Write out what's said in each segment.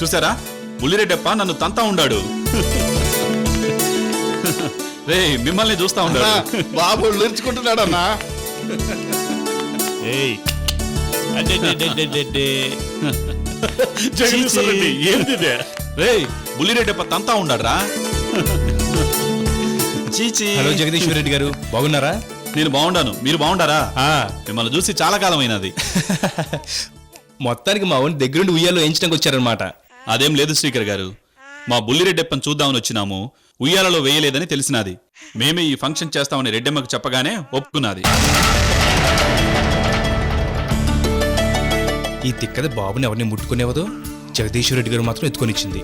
చూసారా, బుల్లిరెడ్డప్ప నన్ను తంతా ఉండాడు. రే మిమ్మల్ని చూస్తా ఉన్నాడు. బాబు నేర్చుకుంటున్నాడన్నా. రే బుల్లిరెడ్డప్ప తంతా ఉండాడ్రా. చీచి. హలో జగదీశ్వర్ రెడ్డి గారు, బాగున్నారా? నేను బాగుండాను, మీరు బాగుండారా? మిమ్మల్ని చూసి చాలా కాలం అయినది. మొత్తానికి మా ఊరి దగ్గరుండి ఉయ్యాలో ఎంచడానికి వచ్చారనమాట. అదేం లేదు శ్రీకర్ గారు, మా బుల్లిరెడ్డప్పని చూద్దామని వచ్చినాము. ఉయ్యాలలో వేయలేదని తెలిసినది. మేమే ఈ ఫంక్షన్ చేస్తామని రెడ్డమ్మకు చెప్పగానే ఒప్పుకున్నది. ఈ తిక్కది బాబుని ఎవరిని ముట్టుకునేవదో, జగదీశ్వర్ రెడ్డి గారు మాత్రం ఎత్తుకొనిచ్చింది.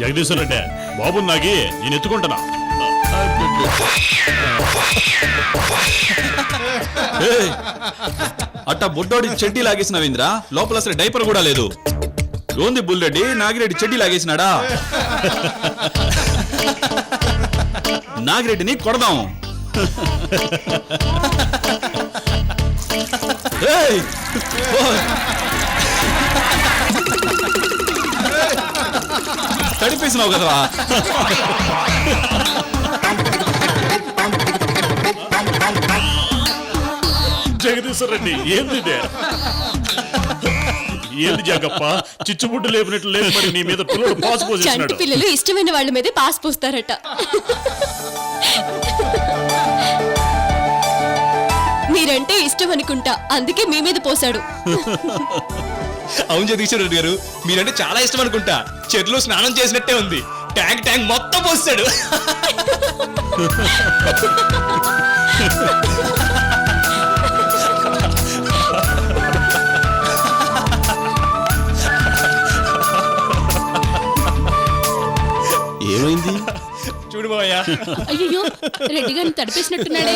జగదీశ్వర్ రెడ్డి బాబు నాగి నేను ఎత్తుకుంటున్నా. అట్టా బుడ్డోడి చెడ్డీ లాగేసినవేంద్రా, లోపల అసలు డైపర్ కూడా లేదు. లోంది బుల్రెడ్డి నాగిరెడ్డి చెడ్డీ లాగేసినాడా? నాగిరెడ్డిని కొడదాం. తడిపేసినావు కదరా. జగదీశ్వర్ రెడ్డి ఏంది ఏంది జగప్ప, చిచ్చుబుడ్డు లేపినట్లు లేదు. మరి నీ మీద పిల్లలు పాస్ పోసేసినాడు. పిల్లలు ఇష్టమైన వాళ్ళ మీద పాస్ పోస్తారట. మీరంటే ఇష్టం అనుకుంటా, అందుకే మీ మీద పోసాడు. అవును జగదీశ్వర్ రెడ్డి గారు, మీరంటే చాలా ఇష్టం అనుకుంటా. చెరువులో స్నానం చేసినట్టే ఉంది. ట్యాంక్ ట్యాంక్ మొత్తం పోస్తాడు. ఏమైంది చూడు మావయ్య. అయ్యో రెడ్డి గారిని తడిపేసినట్టున్నాడే.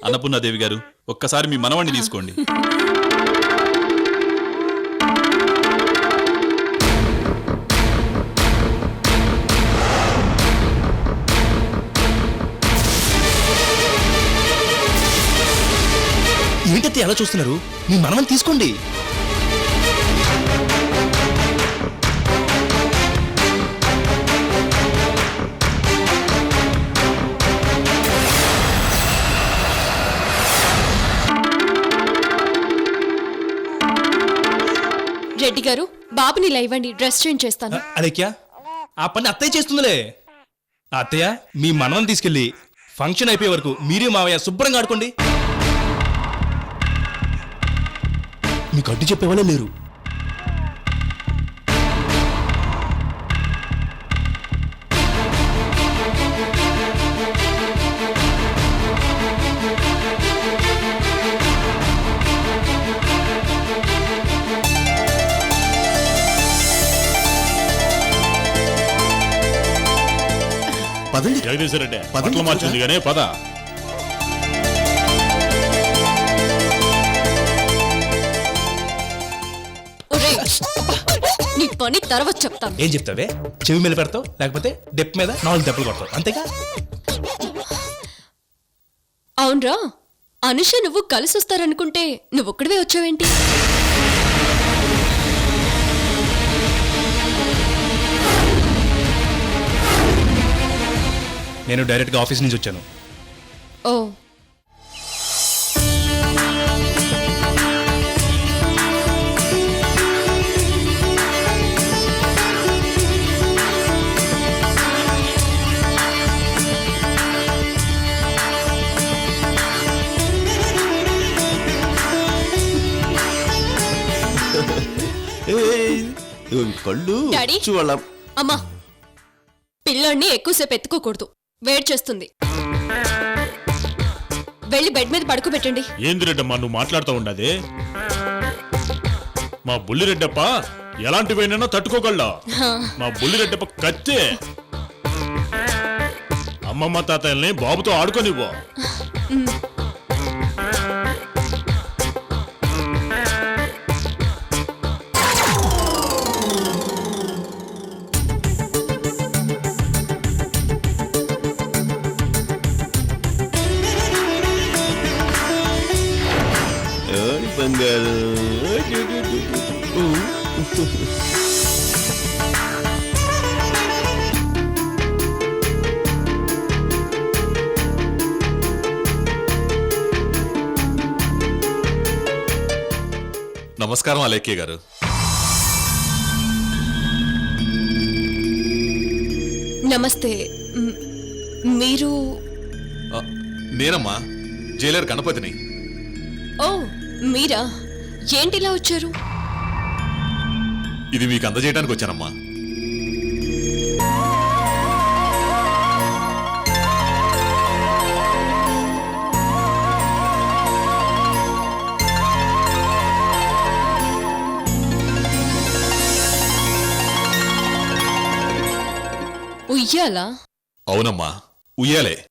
అన్నపూర్ణాదేవి గారు, ఒక్కసారి మీ మనవణ్ణి తీసుకోండి. ఏంటంటే ఎలా చూస్తున్నారు? మీ మనవని తీసుకోండి. రెడ్డి గారు, బాబుని ఇలా ఇవ్వండి, డ్రెస్ చేంజ్ చేస్తాను. అదేక్యా, ఆ పని అత్తయ్య చేస్తుందిలే. అత్తయ్య, మీ మనవని తీసుకెళ్ళి ఫంక్షన్ అయిపోయే వరకు మీరే మావయ్య శుభ్రంగా ఆడుకోండి. మీకు అడ్డు చెప్పేవాళ్ళే లేరు. పదండి. జగదీశ్వర్ రెడ్డి పదండి. పట్ల మార్చింది కానీ పద. ఒరేయ్, నీ పని తర్వాత చెప్తాను. ఏం చెప్తావే? చెవి మీద పెడతావు, లేకపోతే డెప్ మీద 4 దెబ్బలు కొడతావు, అంతేగా? అవునరా, అనుష నువ్వు కలిసి వస్తారనుకుంటే నువ్వొక్కడివే వచ్చావేంటి? నేను డైరెక్ట్గా ఆఫీస్ నుంచి వచ్చాను. ఓ, కళ్ళు డాడీ? చూడాల. అమ్మా, పిల్లోడిని ఎక్కువసేపు ఎత్తుకోకూడదు, వేడి చేస్తుంది. వెళ్ళి బెడ్ మీద పడుకోబెట్టండి. ఏంది రెడ్డమ్మా నువ్వు మాట్లాడుతూ ఉండదే? మా బుల్లిరెడ్డప్ప ఎలాంటివైనా తట్టుకోగలడా? మా బుల్లిరెడ్డప్ప కత్తే. అమ్మమ్మ తాతయ్యల్ని బాబుతో ఆడుకోనివ్వు. బంగారు నమస్కారం అలేఖ్య గారు. నమస్తే. మీరు? ఆ, నేనమ్మా, జైలర్ గణపతిని. ఓ, మీరా? ఏంటిలా వచ్చారు? ఇది మీకు అందజేయడానికి వచ్చానమ్మా. ఉయ్యాలా? అవునమ్మా, ఉయ్యాలే.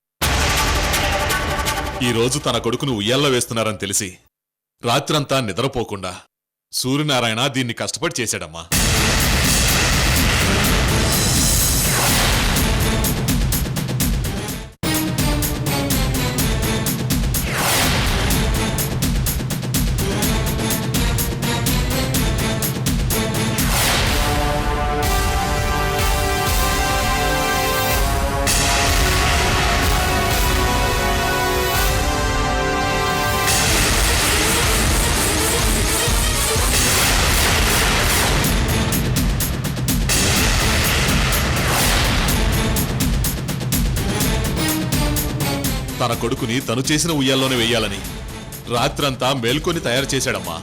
ఈరోజు తన కొడుకును ఉయ్యాల్లో వేస్తున్నారని తెలిసి రాత్రంతా నిద్రపోకుండా సూర్యనారాయణ దీన్ని కష్టపడి చేశాడమ్మా. తన కొడుకుని తను చేసిన ఉయ్యాల్లోనే వెయ్యాలని రాత్రంతా మేల్కొని తయారు చేశాడమ్మా.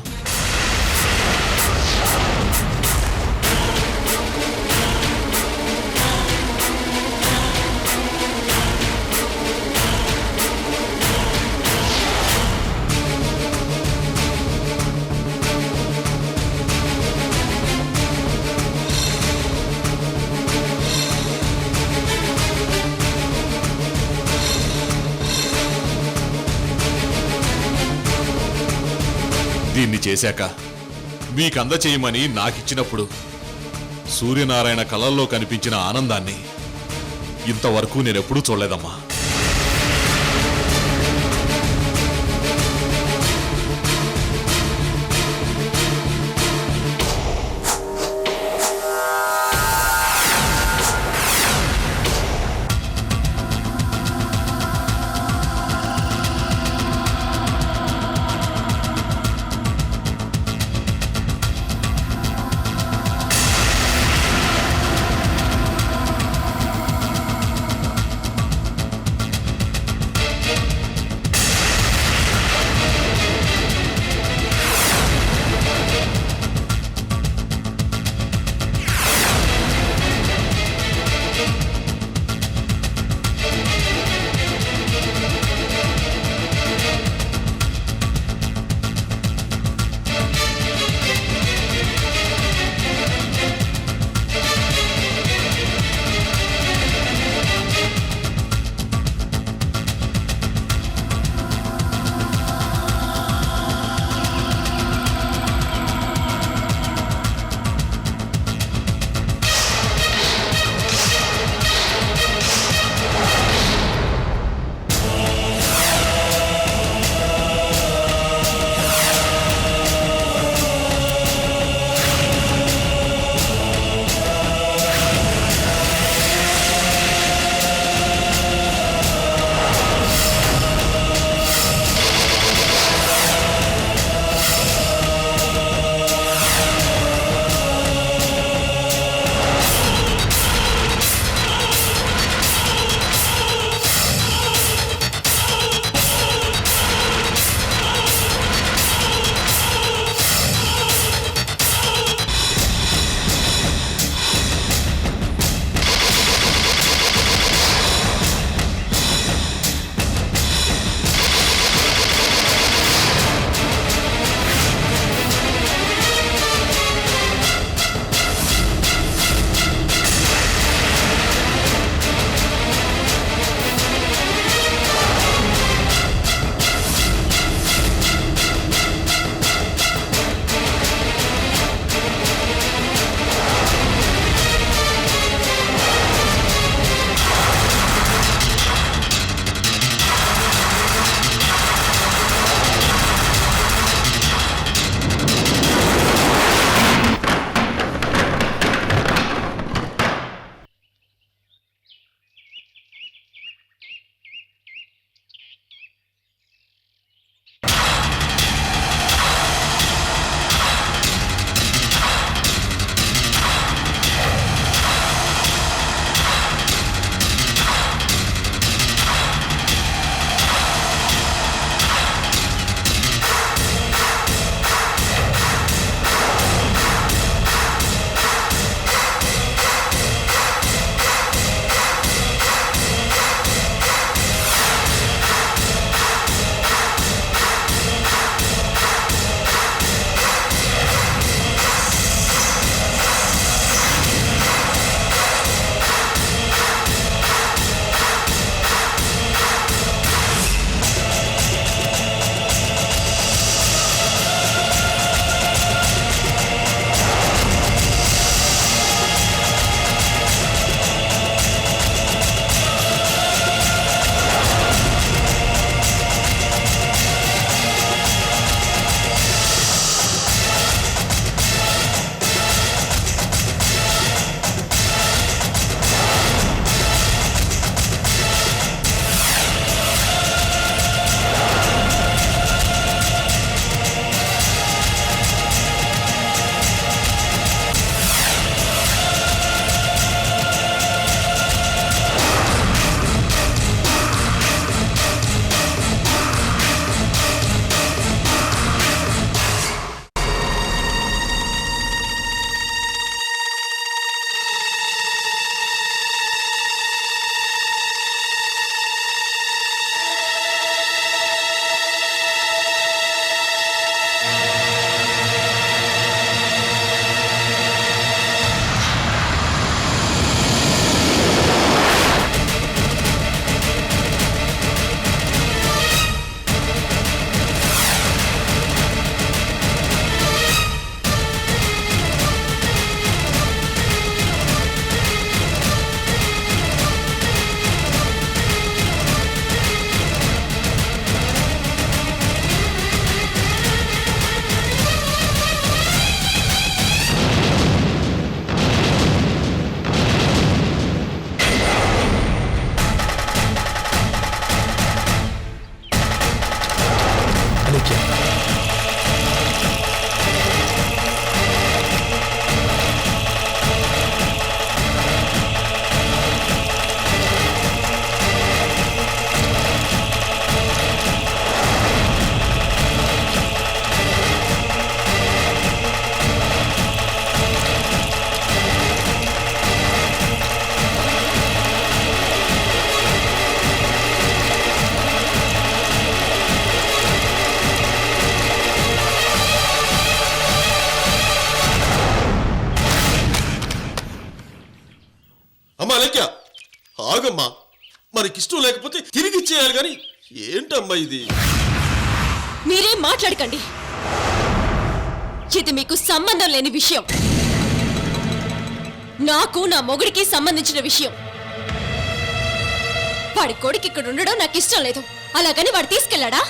దీన్ని చేశాక మీకంద చేయమని నాకిచ్చినప్పుడు సూర్యనారాయణ కళల్లో కనిపించిన ఆనందాన్ని ఇంతవరకు నేనెప్పుడూ చూడలేదమ్మా. అలైక్య ఆగమ్మా, మనకిష్టం లేకపోతే తిరిగి ఇచ్చేయాలి కానీ ఏంటమ్మా ఇది? మీరేం మాట్లాడకండి, ఇది మీకు సంబంధం లేని విషయం. నాకు నా మొగుడికి సంబంధించిన విషయం. వాడి కొడుకు ఇక్కడ ఉండడం నాకు ఇష్టం లేదు, అలాగని వాడు తీసుకెళ్ళాడా?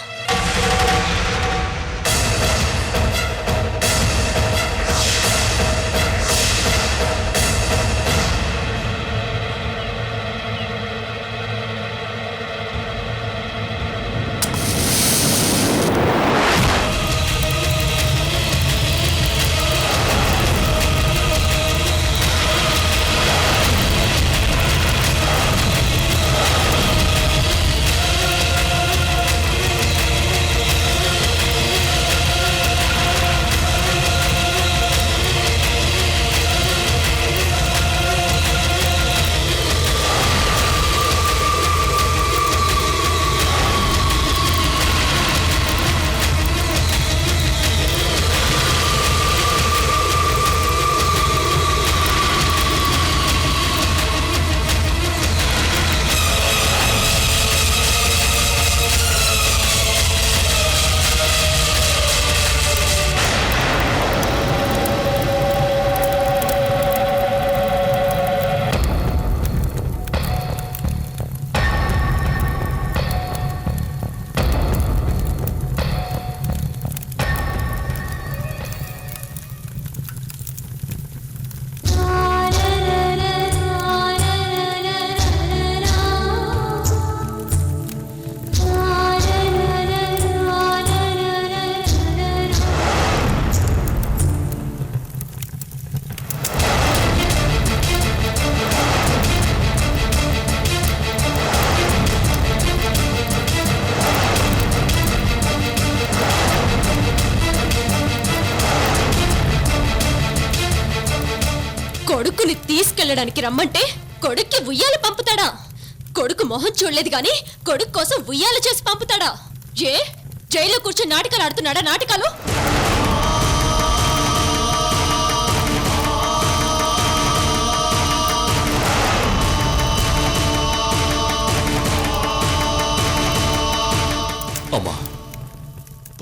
కొడుకుని తీసుకెళ్ళడానికి రమ్మంటే కొడుక్కి ఉయ్యాల పంపుతాడా? కొడుకు మొహం చూడలేదు గాని కొడుకు కోసం ఉయ్యాల చేసి పంపుతాడా? జైల్లో కూర్చొని నాటకాలు ఆడుతున్నాడా? నాటకాలు అమ్మా,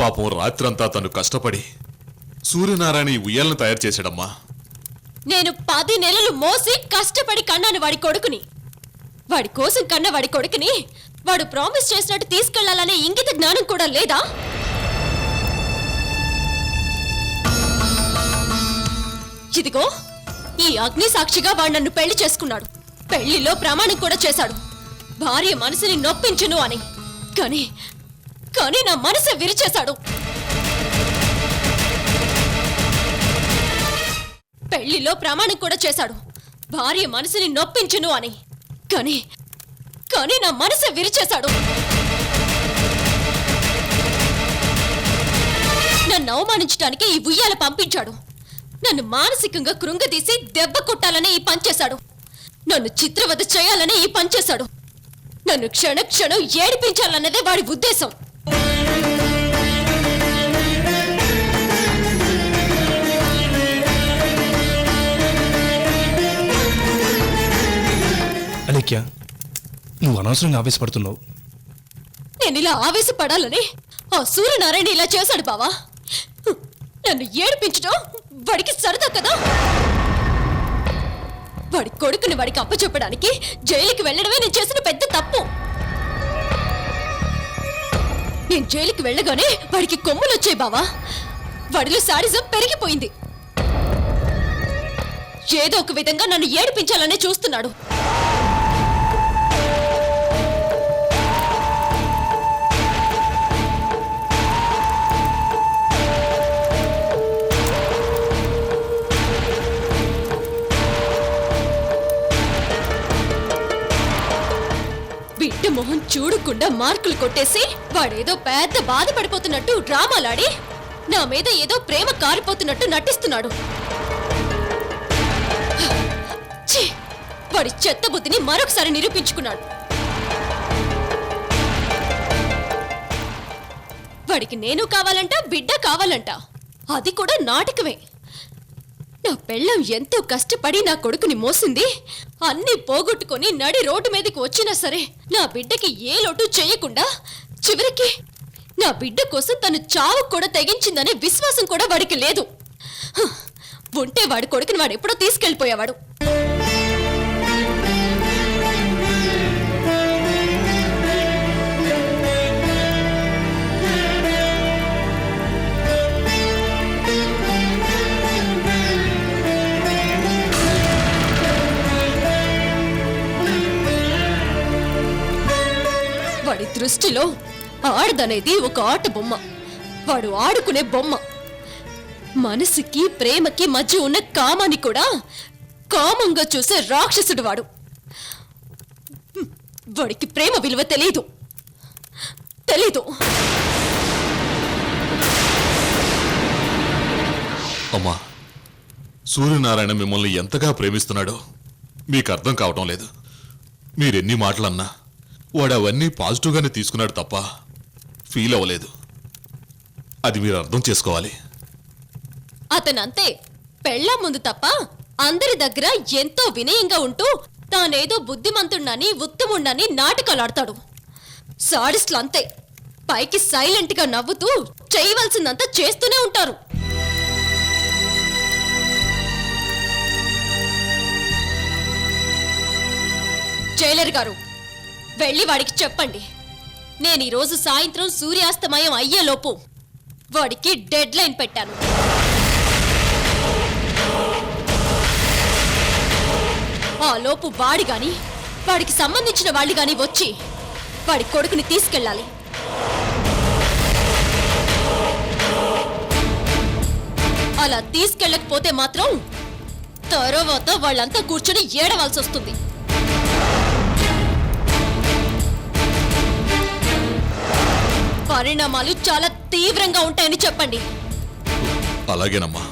పాపం రాత్రంతా తను కష్టపడి సూర్యనారాయణ ఈ ఉయ్యాలను తయారు చేశాడమ్మా. నేను 10 నెలలు మోసి కష్టపడి కన్నాను వాడి కొడుకుని. వాడి కోసం కన్న వాడి కొడుకుని వాడు ప్రామిస్ చేసినట్టు తీసుకెళ్లాలనే ఇంగిత జ్ఞానం కూడా లేదా? ఇదిగో ఈ అగ్ని సాక్షిగా వాడు నన్ను పెళ్లి చేసుకున్నాడు. పెళ్లిలో ప్రమాణం కూడా చేశాడు, భార్య మనసుని నొప్పించును అని. కానీ నా మనసు విరిచేశాడు. పెళ్లిలో ప్రమాణం కూడా చేశాడు, భార్య మనసుని నొప్పించును అని. కానీ నా మనసు విరిచేశాడు. నన్ను అవమానించడానికి ఈ ఉయ్యాల పంపించాడు. నన్ను మానసికంగా కృంగదీసి దెబ్బ కొట్టాలని ఈ పనిచేశాడు. నన్ను చిత్రవద చేయాలని ఈ పనిచేశాడు. నన్ను క్షణక్షణం ఏడిపించాలన్నదే వాడి ఉద్దేశం. అలేఖ్య, నువ్వు అనవసరంగా ఆవేశపడుతున్నావు. నేను ఇలా ఆవేశపడాలని ఆ సూర్యనారాయణ ఇలా చేశాడు బావా. నన్ను ఏడిపించడం వాడికి సరదా కదా. వాడి కొడుకుని వాడికి అప్పచెప్పడానికి జైలుకి వెళ్ళడమే నేను చేసిన పెద్ద తప్పు. నేను జైలుకి వెళ్ళగానే వాడికి కొమ్ములు వచ్చాయి బావా. వాడిలో శాడిజం పెరిగిపోయింది. ఏదో ఒక విధంగా నన్ను ఏడిపించాలనే చూస్తున్నాడు. బిడ్డ మొహం చూడకుండా మార్కులు కొట్టేసి వాడేదో పెద్ద బాధపడిపోతున్నట్టు డ్రామాలాడి నా మీద ఏదో ప్రేమ కారిపోతున్నట్టు నటిస్తున్నాడు. వాడి చెత్త బుద్ధిని మరొకసారి నిరూపించుకున్నాడు. వాడికి నేను కావాలంట, బిడ్డ కావాలంట. అది కూడా నాటకమే. నా పెళ్ళం ఎంతో కష్టపడి నా కొడుకుని మోసింది. అన్నీ పోగొట్టుకొని నడి రోడ్డు మీదకి వచ్చినా సరే నా బిడ్డకి ఏ లోటు చేయకుండా చివరికి నా బిడ్డ కోసం తను చావు కూడా తెగించిందనే విశ్వాసం కూడా వాడికి లేదు. హ, ఉంటే వాడి కొడుకుని వాడు ఎప్పుడో తీసుకెళ్ళిపోయేవాడు. వాడి దృష్టిలో ఆడదనేది ఒక ఆట బొమ్మ. వాడు ఆడుకునే బొమ్మ. మనసుకి ప్రేమకి మధ్య ఉన్న కామాన్ని కూడా కామంగా చూసే రాక్షసుడు వాడు. వాడికి ప్రేమ విలువ తెలీదు. అమ్మా, సూర్యనారాయణ మిమ్మల్ని ఎంతగా ప్రేమిస్తున్నాడో మీకు అర్థం కావటం లేదు. మీరెన్ని మాటలన్నా వాడు అవన్నీ పాజిటివ్గానే తీసుకున్నాడు తప్ప ఫీల్ అవ్వలేదు. అది మీరు అర్థం చేసుకోవాలి. అతనంతే. పెళ్ళాం ముందు తప్ప అందరి దగ్గర ఎంతో వినయంగా ఉంటూ తానేదో బుద్ధిమంతుణ్ణని ఉత్తముణ్ణని నాటకాలాడతాడు. సాడిస్టులు అంతే. పైకి సైలెంట్ గా నవ్వుతూ చేయవలసిందంతా చేస్తూనే ఉంటారు. జైలర్ గారు, వెళ్ళి వాడికి చెప్పండి, నేను ఈరోజు సాయంత్రం సూర్యాస్తమయం అయ్యేలోపు వాడికి డెడ్ లైన్ పెట్టాను. ఆ లోపు వాడి గాని వాడికి సంబంధించిన వాళ్ళు గాని వచ్చి వాడి కొడుకుని తీసుకెళ్ళాలి. అలా తీసుకెళ్ళకపోతే మాత్రం తర్వాత వాళ్ళంతా కూర్చొని ఏడవలసి వస్తుంది. పరిణామాలు చాలా తీవ్రంగా ఉంటాయని చెప్పండి. అలాగేనమ్మా.